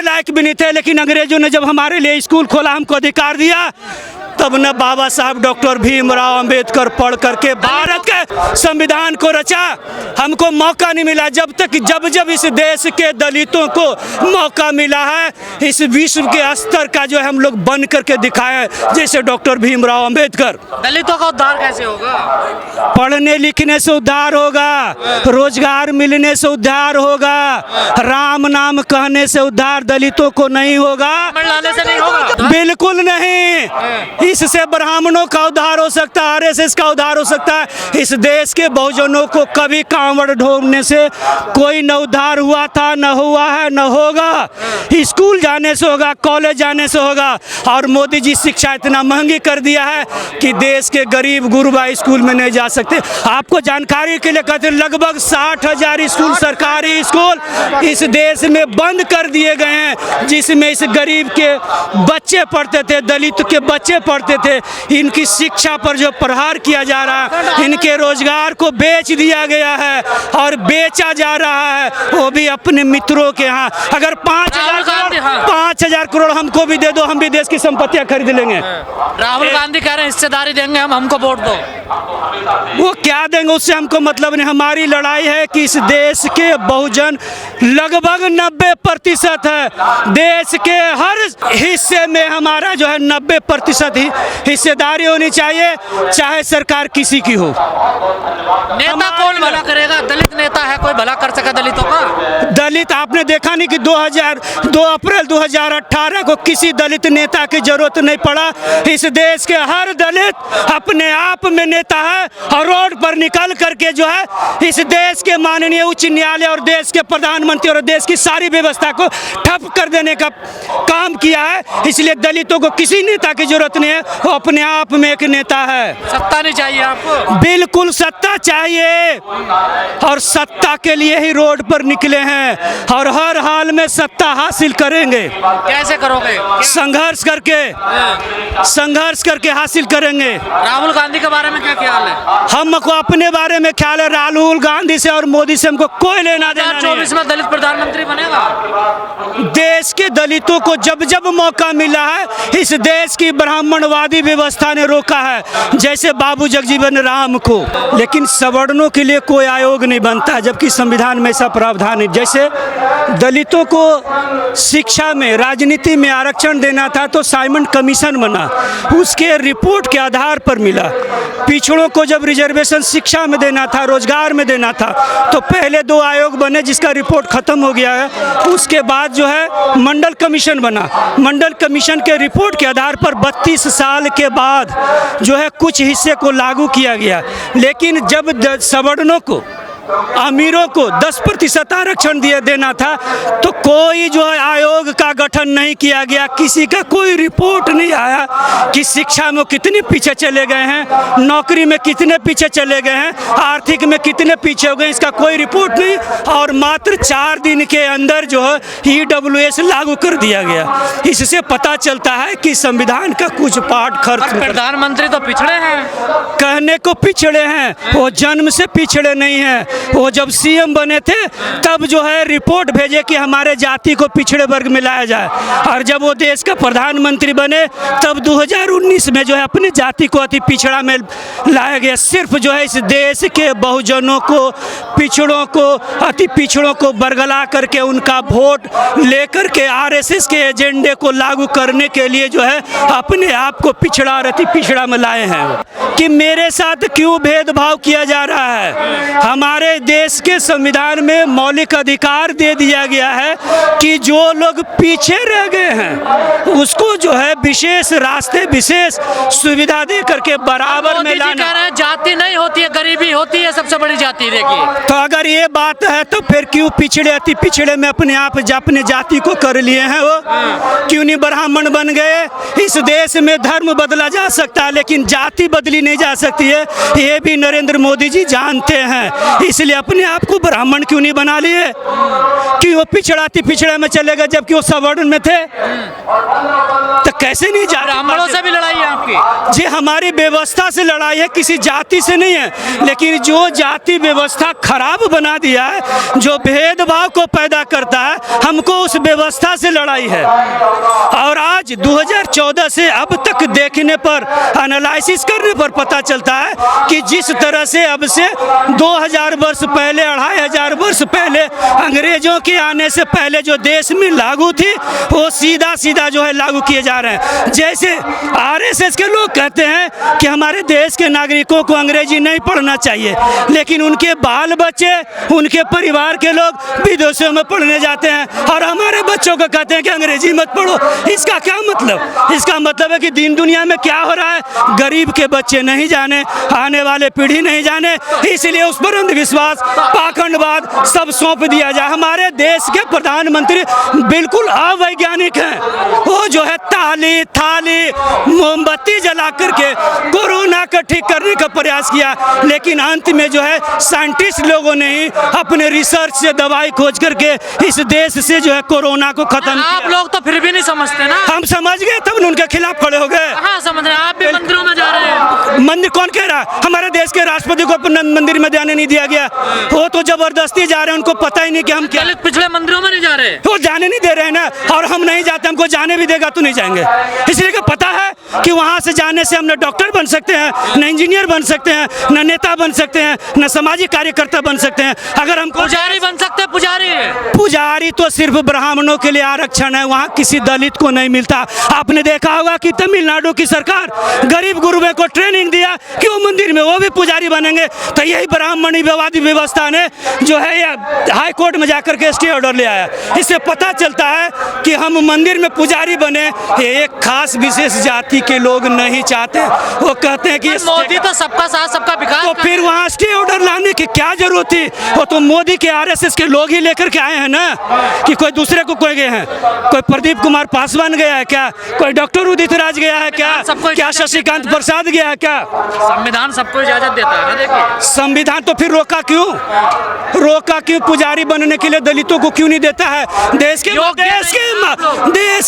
लायक भी नहीं थे, लेकिन अंग्रेजों ने जब हमारे लिए स्कूल खोला, हमको अधिकार दिया, तब न बाबा साहब डॉक्टर भीमराव अंबेडकर पढ़ करके भारत के संविधान को रचा। हमको मौका नहीं मिला जब इस देश के दलितों को मौका मिला है, इस विश्व के स्तर का जो है हम लोग बन करके दिखाए, जैसे डॉक्टर भीमराव अंबेडकर। दलितों का उद्धार कैसे होगा? पढ़ने लिखने से उद्धार होगा, रोजगार मिलने से उद्धार होगा, राम नाम कहने से उद्धार दलितों को नहीं होगा, लाने से नहीं होगा, बिल्कुल नहीं। इससे ब्राह्मणों का उद्धार हो सकता है, आरएसएस का उद्धार हो सकता है। इस देश के बहुजनों को कभी कांवड़ ढोने से कोई न उद्धार हुआ था, न हुआ है, न होगा। स्कूल जाने से होगा, कॉलेज जाने से होगा। और मोदी जी शिक्षा इतना महंगी कर दिया है कि देश के गरीब गुरबा स्कूल में नहीं जा सकते। आपको जानकारी के लिए कहते हैं, लगभग 60,000 स्कूल, सरकारी स्कूल इस देश में बंद कर दिए गए हैं, जिसमें इस गरीब के बच्चे पढ़ते थे, दलित के बच्चे पढ़ते थे। इनकी शिक्षा पर जो प्रहार किया जा रहा है, इनके रोजगार को बेच दिया गया है और बेचा जा रहा है, वो भी अपने मित्रों के यहाँ। अगर 5,000 करोड़ हमको भी दे दो, हम भी देश की संपत्तियां खरीद लेंगे। राहुल गांधी कह रहे हैं हिस्सेदारी देंगे हम, हमको वोट दो। वो क्या देंगे उससे हमको मतलब नहीं। हमारी लड़ाई है कि इस देश के बहुजन लगभग 90% है, देश के हर हिस्से में हमारा जो है 90% ही हिस्सेदारी होनी चाहिए, चाहे सरकार किसी की हो। नेता कौन भला करेगा? दलित नेता है कोई भला कर सका दलितों का? दलित आपने देखा नहीं कि 2 अप्रैल 2018 को किसी दलित नेता की जरूरत नहीं पड़ा। इस देश के हर दलित अपने आप में नेता है और रोड पर निकल करके जो है इस देश के माननीय उच्च न्यायालय और देश के प्रधानमंत्री और देश की सारी व्यवस्था को ठप कर देने का काम किया है। इसलिए दलितों को किसी नेता की जरूरत नहीं है, वो अपने आप में एक नेता है। सत्ता नहीं चाहिए आपको? बिल्कुल सत्ता चाहिए, और सत्ता के लिए ही रोड पर निकले हैं और हर हाल में सत्ता हासिल करेंगे। कैसे करोगे? संघर्ष करके हासिल करेंगे। राहुल गांधी के बारे में क्या ख्याल है? हमको अपने बारे में ख्याल है, राहुल गांधी से और मोदी से हमको कोई लेना देना नहीं। 2024 में दलित प्रधानमंत्री बनेगा? देश के दलितों को जब जब मौका मिला है, इस देश की ब्राह्मणवादी व्यवस्था ने रोका है, जैसे बाबू जगजीवन राम को। लेकिन सवर्णों के लिए कोई आयोग नहीं बनता, जबकि संविधान में ऐसा प्रावधान है। जैसे दलितों को शिक्षा में, राजनीति में आरक्षण देना था तो साइमन कमीशन बना, उसके रिपोर्ट के आधार पर मिला। पिछड़ों को जब रिजर्वेशन शिक्षा में देना था, रोजगार में देना था, तो पहले 2 आयोग बने जिसका रिपोर्ट खत्म हो गया है। उसके बाद जो है मंडल कमीशन बना। मंडल कमीशन के रिपोर्ट के आधार पर 32 साल के बाद जो है कुछ हिस्से को लागू किया गया। लेकिन जब सवर्णों को, अमीरों को 10% आरक्षण देना था, तो कोई जो है आयोग का गठन नहीं किया गया। किसी का कोई रिपोर्ट नहीं आया कि शिक्षा में कितने पीछे चले गए हैं, नौकरी में कितने पीछे चले गए हैं, आर्थिक में कितने पीछे हो गए, इसका कोई रिपोर्ट नहीं। और मात्र 4 दिन के अंदर जो है EWS लागू कर दिया गया। इससे पता चलता है कि संविधान का कुछ पार्ट खर्च। प्रधानमंत्री तो पिछड़े हैं, कहने को पिछड़े हैं, वो जन्म से पिछड़े नहीं हैं। वो जब सीएम बने थे तब जो है रिपोर्ट भेजे कि हमारे जाति को पिछड़े वर्ग में लाया जाए, और जब वो देश का प्रधानमंत्री बने तब 2019 में जो है अपनी जाति को अति पिछड़ा में लाया गया। सिर्फ जो है इस देश के बहुजनों को, पिछड़ों को, अति पिछड़ों को बरगला करके उनका वोट लेकर के आरएसएस के एजेंडे को लागू करने के लिए जो है अपने आप को पिछड़ा और अति पिछड़ा में लाए हैं। कि मेरे साथ क्यों भेदभाव किया जा रहा है? हमारे देश के संविधान में मौलिक अधिकार दे दिया गया है कि जो लोग पीछे रह गए हैं उसको जो है विशेष रास्ते, विशेष सुविधा दे करके बराबर में लाना। जाति नहीं होती है, गरीबी होती है सबसे बड़ी जाति। देखिए, तो अगर ये बात है तो फिर क्यों पिछड़े, अति पिछड़े में अपने आप अपने जाति को कर लिए हैं? वो क्यों नहीं ब्राह्मण बन गए? इस देश में धर्म बदला जा सकता है लेकिन जाति बदली नहीं जा सकती है, ये भी नरेंद्र मोदी जी जानते हैं। इसलिए अपने आप को ब्राह्मण क्यों नहीं बना लिए? कि वो पिछड़ा में चले गए जबकि वो सवर्ण में थे। तो कैसे नहीं जाति ब्राह्मणों से भी लड़ाई है आपकी? जी हमारी व्यवस्था से लड़ाई है, किसी जाति से नहीं है। लेकिन जो जाति व्यवस्था खराब बना दिया है, जो भेदभाव को पैदा करता है, हमको उस व्यवस्था से लड़ाई है। और आज 2014 से अब तक देखने पर, एनालिसिस करने पर पता चलता है कि जिस तरह से अब से 2000 वर्ष पहले, 2500 वर्ष पहले अंग्रेजों के आने से पहले जो देश में लागू थी, वो सीधा सीधा जो है लागू किए जा रहे हैं। जैसे आरएसएस के लोग कहते हैं कि हमारे देश के नागरिकों को अंग्रेजी नहीं पढ़ना चाहिए, लेकिन उनके बाल बच्चे, उनके परिवार के लोग विदेशों में पढ़ने जाते हैं और हमारे बच्चों को कहते हैं कि अंग्रेजी मत पढ़ो। इसका क्या मतलब? इसका मतलब है कि दीन दुनिया में क्या हो रहा है, गरीब के बच्चे नहीं जाने, आने वाले पीढ़ी नहीं जाने, इसलिए उस पर अंधविश्वास, पाखंडवाद सब सौंप दिया जाए। हमारे देश के प्रधानमंत्री बिल्कुल अवैज्ञानिक हैं। वो जो है ताली थाली मोमबत्ती जला करके कोरोना को ठीक करने का प्रयास किया, लेकिन अंत में जो है साइंटिस्ट लोगों ने ही अपने रिसर्च से दवाई खोज करके इस देश से जो है कोरोना को खत्म आप किया। लोग तो फिर भी नहीं समझते ना? हम समझ गए तब उनके खिलाफ खड़े हो गए। हाँ समझ रहे हैं, आप भी मंदिरों में जा रहे हैं। मंदिर कौन कह रहा है? हमारे देश के राष्ट्रपति को अपने मंदिर में जाने नहीं दिया गया। वो तो जबरदस्ती जा रहे हैं, उनको पता ही नहीं कि हम क्या, दलित पिछले मंदिरों में नहीं जा रहे। वो जाने नहीं दे रहे हैं ना। और हम नहीं जाते, हमको जाने भी देगा तो नहीं जाएंगे, इसलिए कि पता है कि वहाँ से जाने से हम न डॉक्टर बन सकते हैं, न इंजीनियर बन सकते हैं, न नेता बन सकते हैं, न सामाजिक कार्यकर्ता बन सकते हैं। अगर हमको पुजारी बन सकते हैं, पुजारी तो सिर्फ ब्राह्मणों के लिए आरक्षण है, वहाँ किसी दलित को नहीं मिलता। आपने देखा होगा कि तमिलनाडु की सरकार गरीब गुरुओं को ट्रेनिंग दिया कि वो मंदिर में वो भी पुजारी बनेंगे। तो यही ब्राह्मणवादी व्यवस्था ने जो है हाई कोर्ट में जाकर के स्टे ऑर्डर ले आया। इससे पता चलता है कि हम मंदिर में पुजारी बने, एक खास विशेष जाति के लोग नहीं चाहते। वो कहते हैं कि मोदी तो सबका साथ सबका विकास, तो फिर वहाँ स्टे ऑर्डर लाने की क्या जरूरत थी? वो तो मोदी के आरएसएस के लोग ही लेकर के आए हैं ना, कि कोई दूसरे को कोई गए हैं? कोई प्रदीप कुमार पासवान गया है क्या? कोई डॉक्टर उदित राज गया है क्या? क्या शशिकांत प्रसाद गया है क्या? संविधान सबको इजाजत देता है ना। देखिए संविधान तो फिर रोका क्यों? पुजारी बनने के लिए दलितों को क्यों नहीं देता है? देश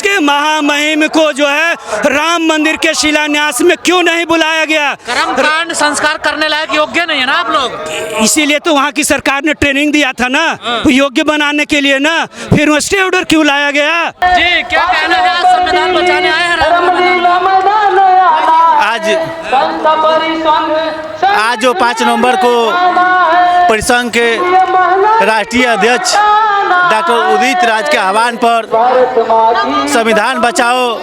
के महामहिम को जो है राम मंदिर के शिलान्यास में क्यों नहीं बुलाया गया? कर्मकांड संस्कार करने लायक योग्य नहीं है ना आप लोग, इसीलिए तो वहाँ की सरकार ने ट्रेनिंग दिया था ना, योग्य बनाने के लिए ना। फिर वो स्टे ऑर्डर क्यों लाया गया? जी क्या कहना है? आज संविधान बचाने आए हैं आज जो 5 नवंबर को परिसंघ के राष्ट्रीय अध्यक्ष डॉक्टर उदित राज के आह्वान पर संविधान बचाओ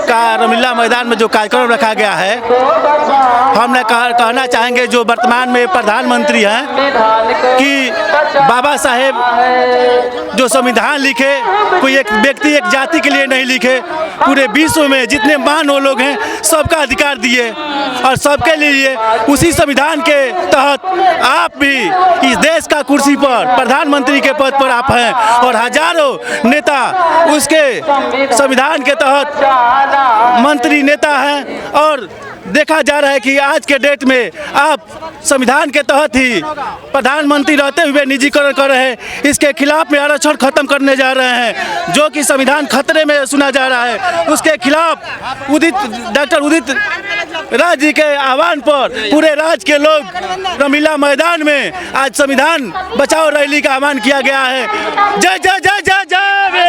का रमीला मैदान में जो कार्यक्रम रखा गया है, हम कहना चाहेंगे जो वर्तमान में प्रधानमंत्री हैं कि बाबा साहेब जो संविधान लिखे, कोई एक व्यक्ति एक जाति के लिए नहीं लिखे, पूरे विश्व में जितने महान वो लोग हैं सबका अधिकार दिए और सबके लिए। उसी संविधान के तहत आप भी इस देश का कुर्सी पर प्रधानमंत्री के पद पर आप हैं और हजारों नेता उसके संविधान के तहत मंत्री नेता हैं। और देखा जा रहा है कि आज के डेट में आप संविधान के तहत ही प्रधानमंत्री रहते हुए निजीकरण कर रहे हैं। इसके खिलाफ में आरक्षण खत्म करने जा रहे हैं, जो कि संविधान खतरे में सुना जा रहा है। उसके खिलाफ डॉक्टर उदित राज जी के आह्वान पर पूरे राज्य के लोग रमीला मैदान में आज संविधान बचाओ रैली का आह्वान किया गया है। जय जय जय जय जय।